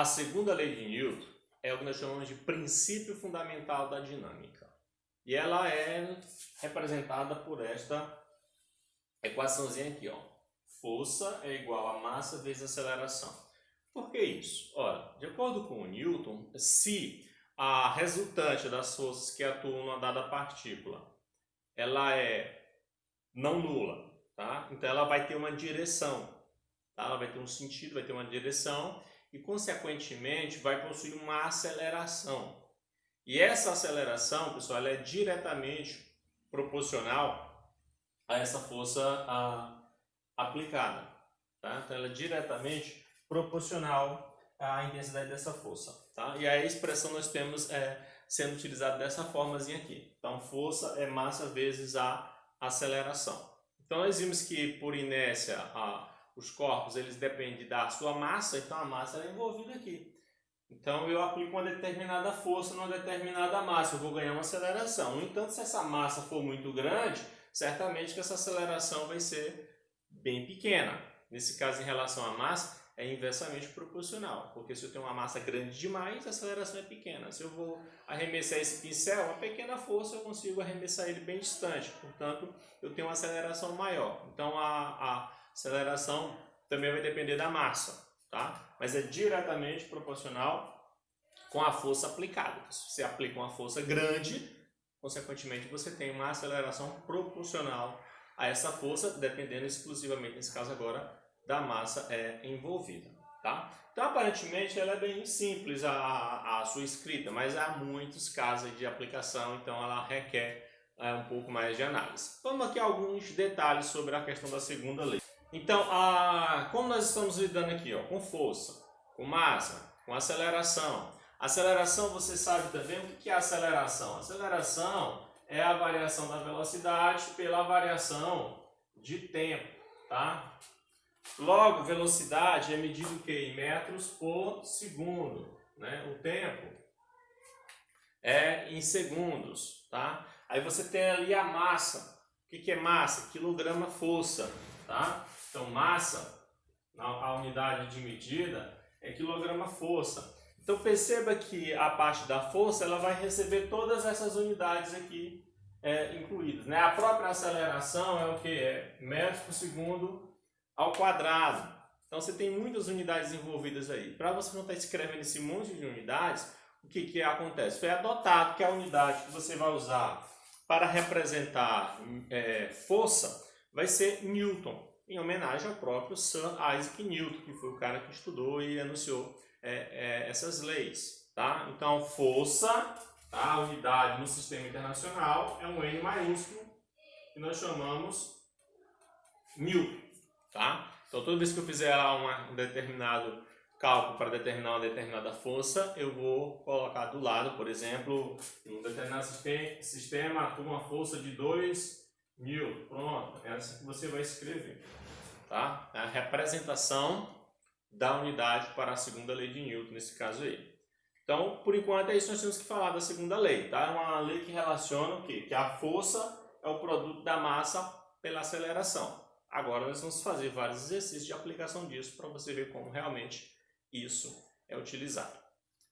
A segunda lei de Newton é o que nós chamamos de princípio fundamental da dinâmica. E ela é representada por esta equaçãozinha aqui, ó. Força é igual a massa vezes aceleração. Por que isso? Ora, de acordo com o Newton, se a resultante das forças que atuam numa dada partícula, ela é não nula, tá? Então ela vai ter uma direção, tá? Ela vai ter um sentido, vai ter uma direção e, consequentemente, vai possuir uma aceleração. E essa aceleração, pessoal, ela é diretamente proporcional a essa força aplicada, tá? Então ela é diretamente proporcional à intensidade dessa força, tá? E a expressão nós temos sendo utilizada dessa formazinha aqui. Então força é massa vezes a aceleração. Então nós vimos que, por inércia, os corpos eles dependem da sua massa, então a massa é envolvida aqui. Então eu aplico uma determinada força numa determinada massa, eu vou ganhar uma aceleração. No entanto, se essa massa for muito grande, certamente que essa aceleração vai ser bem pequena. Nesse caso, em relação à massa, é inversamente proporcional, porque se eu tenho uma massa grande demais, a aceleração é pequena. Se eu vou arremessar esse pincel, uma pequena força eu consigo arremessar ele bem distante, portanto eu tenho uma aceleração maior. Então a aceleração também vai depender da massa, tá? Mas é diretamente proporcional com a força aplicada. Se você aplica uma força grande, consequentemente você tem uma aceleração proporcional a essa força, dependendo exclusivamente, nesse caso agora, da massa envolvida, tá? Então, aparentemente, ela é bem simples a sua escrita, mas há muitos casos de aplicação, então ela requer um pouco mais de análise. Vamos aqui a alguns detalhes sobre a questão da segunda lei. Então, como nós estamos lidando aqui, ó, com força, com massa, com aceleração. Aceleração, você sabe também o que é aceleração? Aceleração é a variação da velocidade pela variação de tempo, tá? Logo, velocidade é medido o quê? Em metros por segundo, né? O tempo é em segundos, tá? Aí você tem ali a massa. O que é massa? Quilograma força, tá? Então, massa, a unidade de medida, é quilograma força. Então, perceba que a parte da força, ela vai receber todas essas unidades aqui incluídas, né? A própria aceleração é o que? É metros por segundo ao quadrado. Então você tem muitas unidades envolvidas aí. Para você não estar escrevendo esse monte de unidades, o que acontece? Foi adotado que a unidade que você vai usar para representar força vai ser Newton, em homenagem ao próprio Sir Isaac Newton, que foi o cara que estudou e anunciou essas leis, tá? Então força, tá? A unidade no sistema internacional é um N maiúsculo, que nós chamamos Newton. Tá? Então toda vez que eu fizer um determinado cálculo para determinar uma determinada força, eu vou colocar do lado, por exemplo, um determinado sistema atua uma força de 2.000, pronto, é essa que você vai escrever, tá? É a representação da unidade para a segunda lei de Newton, nesse caso aí. Então, por enquanto é isso que nós temos que falar da segunda lei, tá? É uma lei que relaciona o quê? Que a força é o produto da massa pela aceleração. Agora nós vamos fazer vários exercícios de aplicação disso para você ver como realmente isso é utilizado.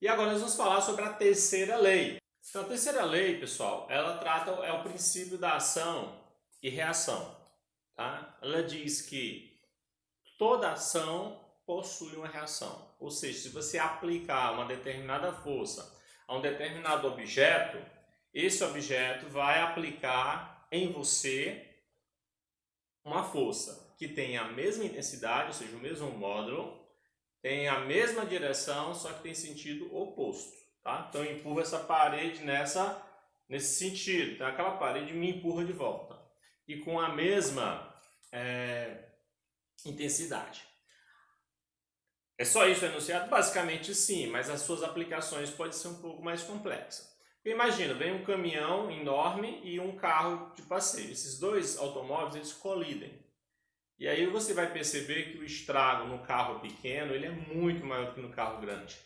E agora nós vamos falar sobre a terceira lei. Então a terceira lei, pessoal, ela trata o princípio da ação e reação. Tá? Ela diz que toda ação possui uma reação. Ou seja, se você aplicar uma determinada força a um determinado objeto, esse objeto vai aplicar em você uma força que tem a mesma intensidade, ou seja, o mesmo módulo, tem a mesma direção, só que tem sentido oposto, tá? Então eu empurro essa parede nesse sentido, então aquela parede me empurra de volta e com a mesma intensidade. É só isso enunciado? Basicamente sim, mas as suas aplicações podem ser um pouco mais complexas. Imagina, vem um caminhão enorme e um carro de passeio. Esses dois automóveis eles colidem. E aí você vai perceber que o estrago no carro pequeno ele é muito maior do que no carro grande.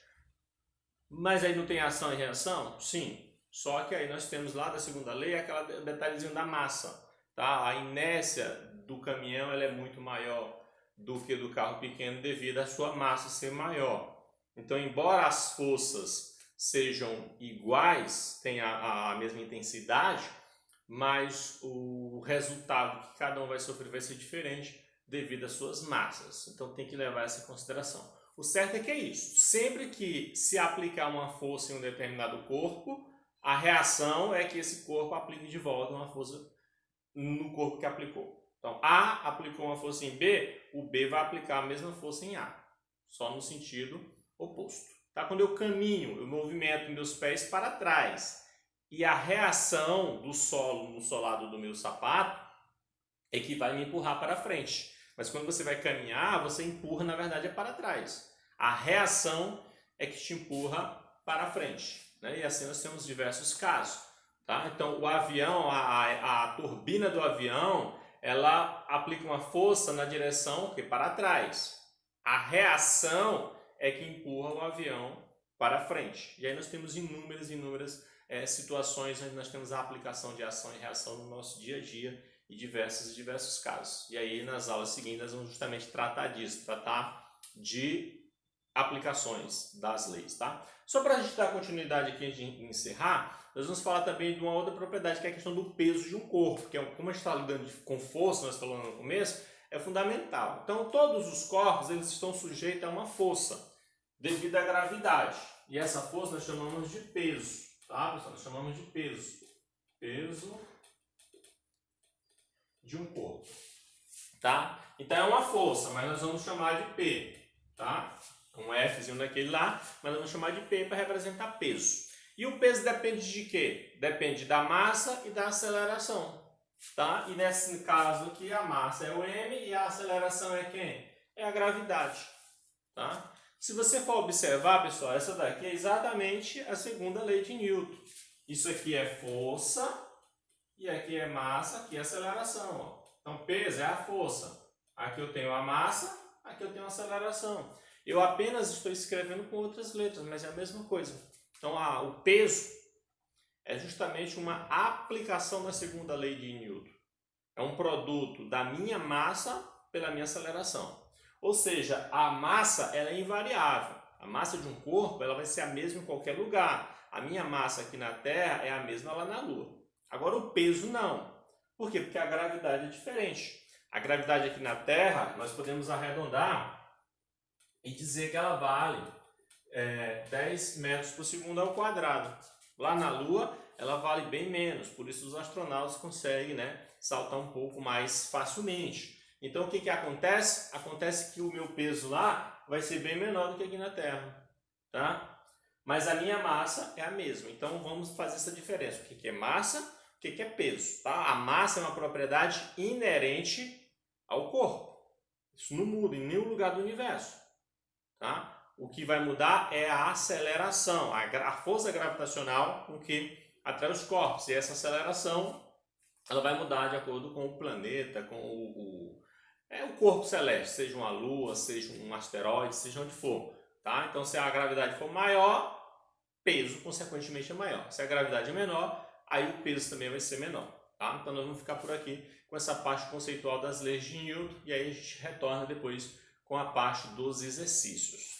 Mas aí não tem ação e reação? Sim. Só que aí nós temos lá da segunda lei aquele detalhezinho da massa. Tá? A inércia do caminhão ela é muito maior do que do carro pequeno devido à sua massa ser maior. Então, embora as forças sejam iguais, tenham a mesma intensidade, mas o resultado que cada um vai sofrer vai ser diferente devido às suas massas. Então tem que levar essa em consideração. O certo é que é isso. Sempre que se aplicar uma força em um determinado corpo, a reação é que esse corpo aplique de volta uma força no corpo que aplicou. Então A aplicou uma força em B, o B vai aplicar a mesma força em A, só no sentido oposto. Tá? Quando eu caminho, eu movimento meus pés para trás e a reação do solo no solado do meu sapato é que vai me empurrar para frente. Mas quando você vai caminhar, você empurra, na verdade, é para trás. A reação é que te empurra para frente. Né? E assim nós temos diversos casos. Tá? Então, o avião, a turbina do avião, ela aplica uma força na direção para trás. A reação é que empurra o avião para frente. E aí nós temos inúmeras situações onde nós temos a aplicação de ação e reação no nosso dia a dia e diversos casos. E aí nas aulas seguintes nós vamos justamente tratar disso, tratar de aplicações das leis, tá? Só para a gente dar continuidade aqui antes de encerrar, nós vamos falar também de uma outra propriedade que é a questão do peso de um corpo, que é como a gente está lidando com força, nós falamos no começo, é fundamental. Então todos os corpos eles estão sujeitos a uma força devido à gravidade. E essa força nós chamamos de peso, tá? Nós chamamos de peso. Peso de um corpo, tá? Então é uma força, mas nós vamos chamar de P, tá? Um Fzinho daquele lá, mas nós vamos chamar de P para representar peso. E o peso depende de quê? Depende da massa e da aceleração, tá? E nesse caso aqui a massa é o m e a aceleração é quem? É a gravidade, tá? Se você for observar, pessoal, essa daqui é exatamente a segunda lei de Newton. Isso aqui é força e aqui é massa, aqui é aceleração. Ó. Então, peso é a força. Aqui eu tenho a massa, aqui eu tenho a aceleração. Eu apenas estou escrevendo com outras letras, mas é a mesma coisa. Então, o peso é justamente uma aplicação da segunda lei de Newton. É um produto da minha massa pela minha aceleração. Ou seja, a massa ela é invariável. A massa de um corpo ela vai ser a mesma em qualquer lugar. A minha massa aqui na Terra é a mesma lá na Lua. Agora o peso não. Por quê? Porque a gravidade é diferente. A gravidade aqui na Terra, nós podemos arredondar e dizer que ela vale 10 metros por segundo ao quadrado. Lá na Lua, ela vale bem menos. Por isso os astronautas conseguem saltar um pouco mais facilmente. Então o que acontece? Acontece que o meu peso lá vai ser bem menor do que aqui na Terra. Tá? Mas a minha massa é a mesma. Então vamos fazer essa diferença. O que é massa? O que é peso? Tá? A massa é uma propriedade inerente ao corpo. Isso não muda em nenhum lugar do universo. Tá? O que vai mudar é a aceleração, a força gravitacional com que atrai os corpos. E essa aceleração ela vai mudar de acordo com o planeta, com o corpo celeste, seja uma lua, seja um asteroide, seja onde for. Tá? Então, se a gravidade for maior, peso consequentemente é maior. Se a gravidade é menor, aí o peso também vai ser menor. Tá? Então, nós vamos ficar por aqui com essa parte conceitual das leis de Newton e aí a gente retorna depois com a parte dos exercícios.